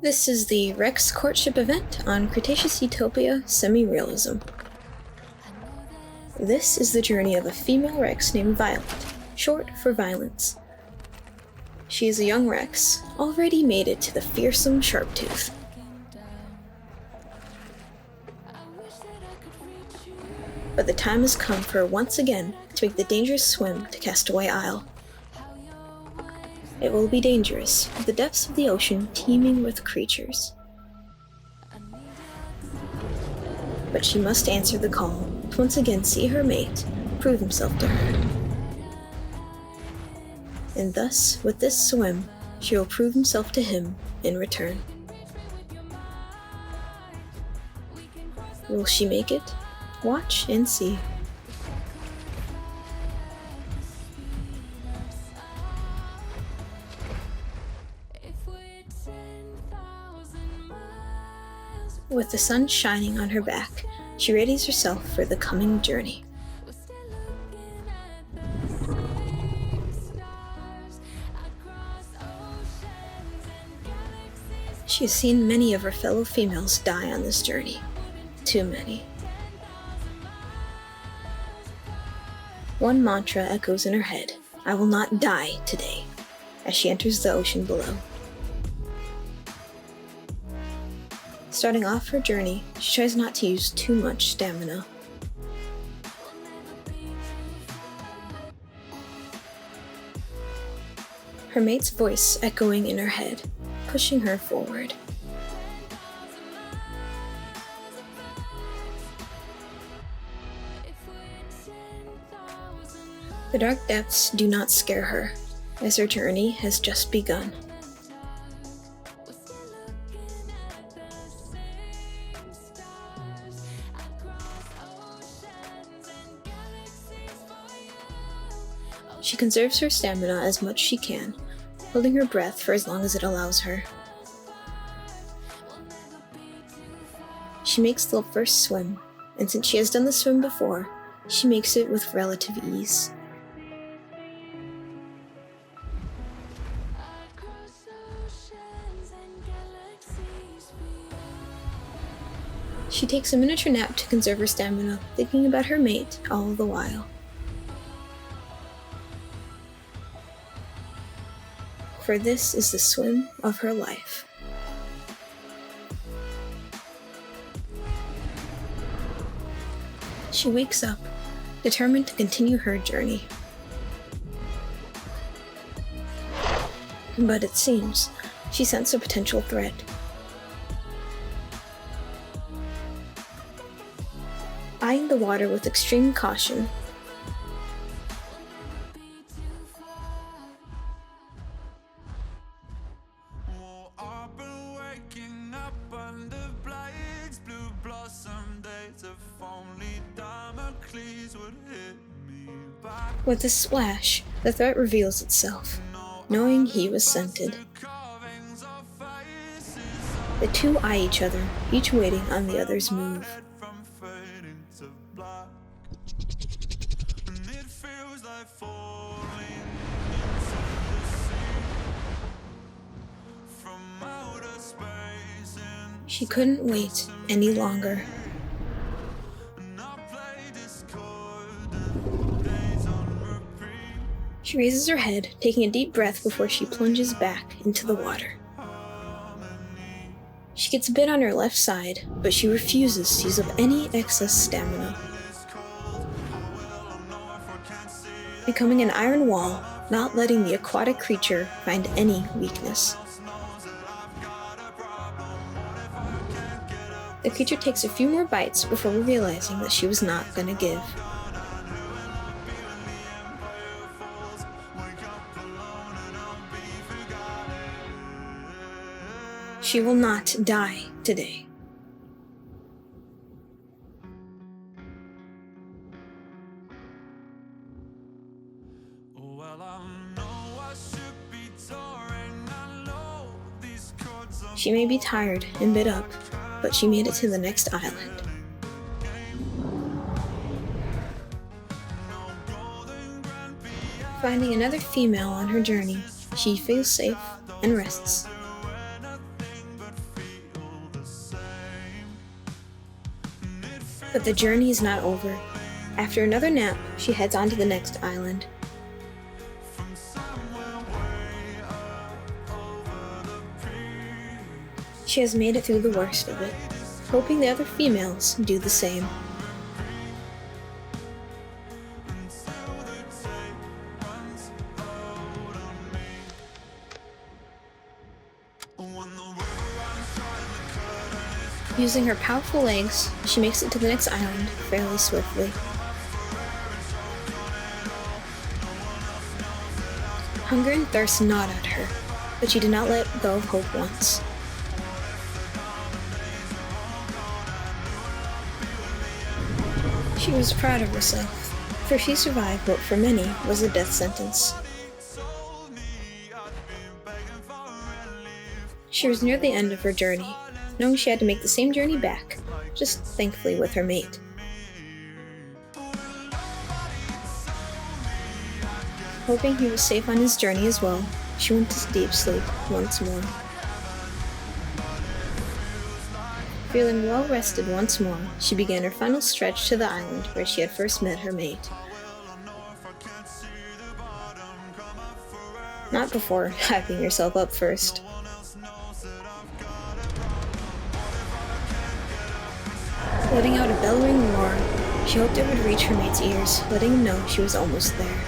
This is the Rex courtship event on Cretaceous Utopia semirealism. This is the journey of a female Rex named Violet, short for Violence. She is a young Rex, already mated to the fearsome Sharptooth. But the time has come for her once again to make the dangerous swim to Castaway Isle. It will be dangerous, with the depths of the ocean teeming with creatures. But she must answer the call to once again see her mate prove himself to her. And thus, with this swim, she will prove himself to him in return. Will she make it? Watch and see. With the sun shining on her back, she readies herself for the coming journey. She has seen many of her fellow females die on this journey. Too many. One mantra echoes in her head: "I will not die today," as she enters the ocean below. Starting off her journey, she tries not to use too much stamina. Her mate's voice echoing in her head, pushing her forward. The dark depths do not scare her, as her journey has just begun. She conserves her stamina as much as she can, holding her breath for as long as it allows her. She makes the first swim, and since she has done the swim before, she makes it with relative ease. She takes a miniature nap to conserve her stamina, thinking about her mate all the while. For this is the swim of her life. She wakes up, determined to continue her journey. But it seems she scents a potential threat. Eyeing the water with extreme caution, with a splash, the threat reveals itself, knowing he was scented. The two eye each other, each waiting on the other's move. She couldn't wait any longer. She raises her head, taking a deep breath before she plunges back into the water. She gets a bit on her left side, but she refuses to use up any excess stamina. Becoming an iron wall, not letting the aquatic creature find any weakness. The creature takes a few more bites before realizing that she was not going to give. She will not die today. She may be tired and bit up, but she made it to the next island. Finding another female on her journey, she feels safe and rests. But the journey is not over. After another nap, she heads on to the next island. She has made it through the worst of it, hoping the other females do the same. Using her powerful legs, she makes it to the next island fairly swiftly. Hunger and thirst gnawed at her, but she did not let go of hope once. She was proud of herself, for she survived what for many was a death sentence. She was near the end of her journey, knowing she had to make the same journey back, just thankfully with her mate. Hoping he was safe on his journey as well, she went to deep sleep once more. Feeling well rested once more, she began her final stretch to the island where she had first met her mate. Not before hyping herself up first. Letting out a bellowing roar, she hoped it would reach her mate's ears, letting him know she was almost there.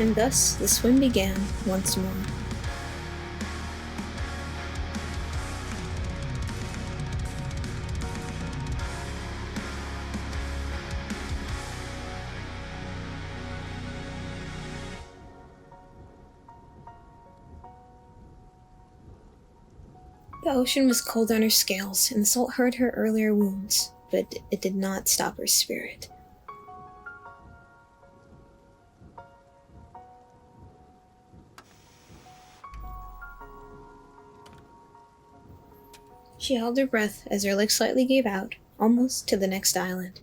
And thus the swim began once more. The ocean was cold on her scales, and the salt hurt her earlier wounds, but it did not stop her spirit. She held her breath as her legs slightly gave out, almost to the next island.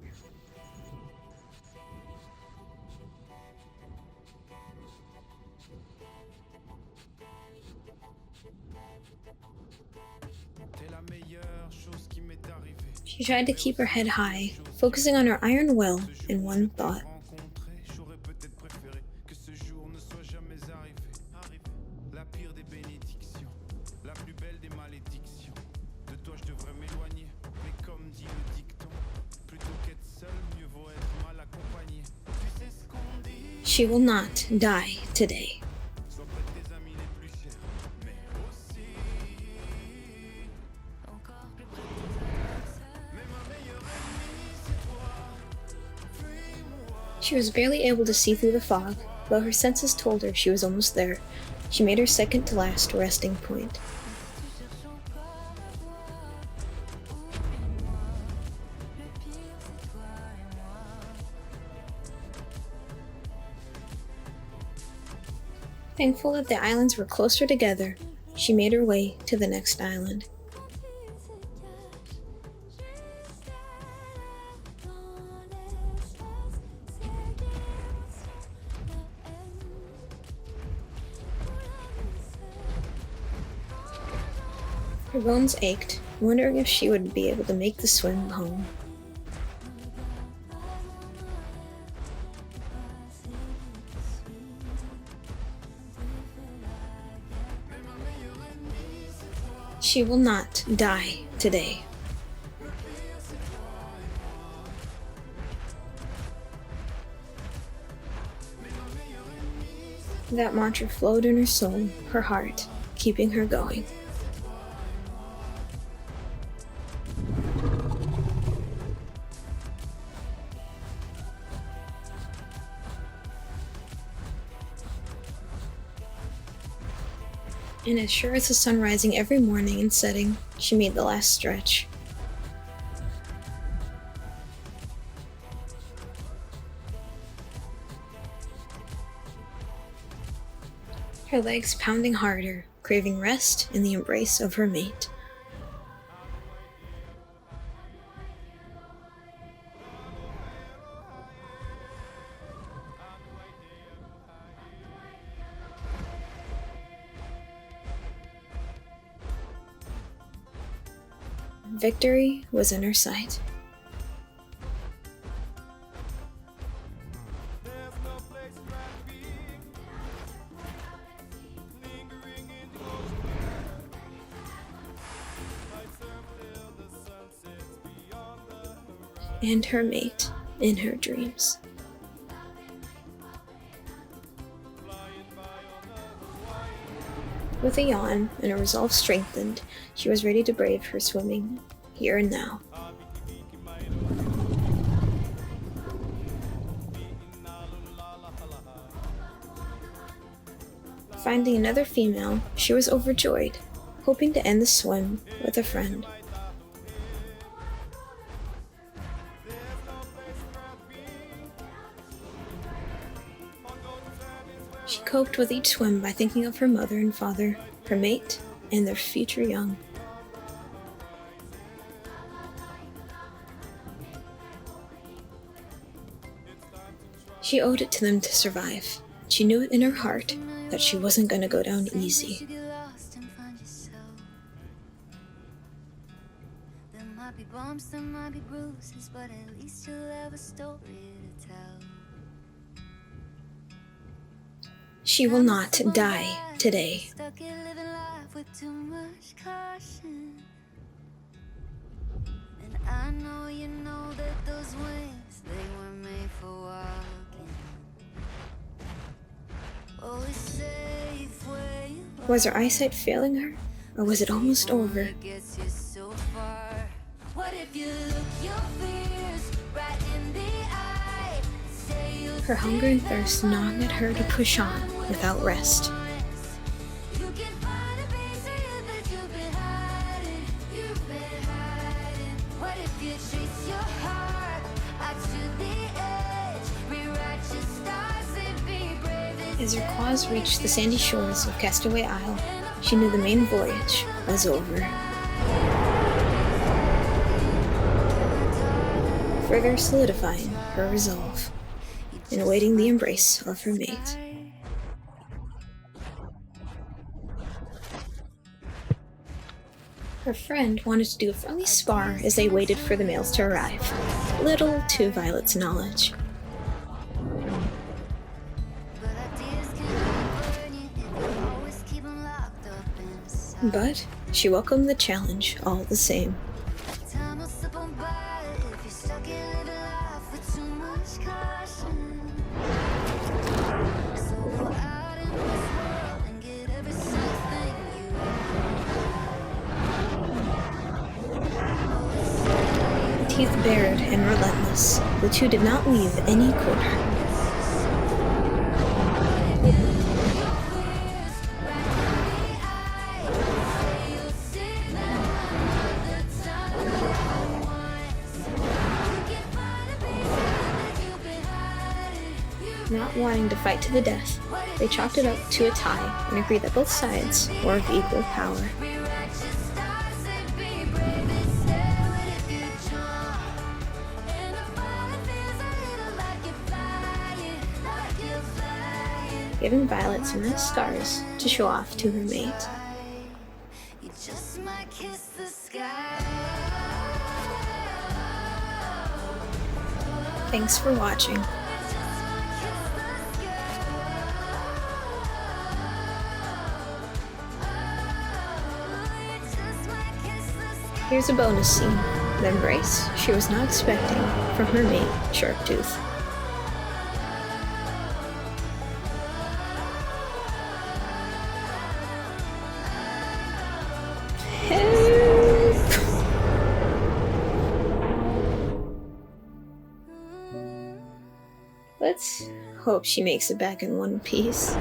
She tried to keep her head high, focusing on her iron will and one thought. She will not die today. She was barely able to see through the fog, though her senses told her she was almost there. She made her second to last resting point. Thankful that the islands were closer together, she made her way to the next island. Her bones ached, wondering if she would be able to make the swim home. She will not die today. That mantra flowed in her soul, her heart, keeping her going. And as sure as the sun rising every morning and setting, she made the last stretch. Her legs pounding harder, craving rest in the embrace of her mate. Victory was in her sight. And her mate in her dreams. With a yawn and a resolve strengthened, she was ready to brave her swimming here and now. Finding another female, she was overjoyed, hoping to end the swim with a friend. She coped with each swim by thinking of her mother and father, her mate, and their future young. She owed it to them to survive. She knew it in her heart that she wasn't going to go down easy. There might be bumps, there might be bruises, but at least you'll have a story to tell. She will not die today. Stuck here living life with too much caution. And I know you know that those wings, they were made for walking. Always safe where you are. Was her eyesight failing her, or was it almost over? It gets you so far. What if you look your fears right in the eye? Say you'll Her hunger and thirst gnawed at her to push on without rest. you can find a piece of you that you've been hiding. You've been hiding. What if you chase your heart out to the edge? Rewrite your stars and be brave. As her claws reached the sandy shores of Castaway Isle, she knew the main voyage was over. Further solidifying her resolve and awaiting the embrace of her mate. Her friend wanted to do a friendly spar as they waited for the males to arrive, little to Violet's knowledge. But ideas can burn you if you always keep them locked up inside. But she welcomed the challenge all the same. Time will slip on by if you're stuck in living life with too much caution. So go out in this world and get every single thing you want. Teeth bared and relentless, the two did not leave any quarter. Not wanting to fight to the death, they chalked it up to a tie and agreed that both sides were of equal power. Giving Violet some nice scars to show off to her mate. You just might kiss the sky. Thanks for watching. Here's a bonus scene, the embrace she was not expecting from her mate, Sharktooth. Help! Let's hope she makes it back in one piece.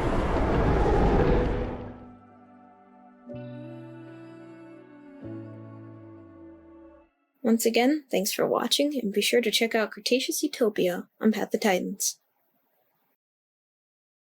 Once again, thanks for watching, and be sure to check out Cretaceous Utopia on Path of Titans.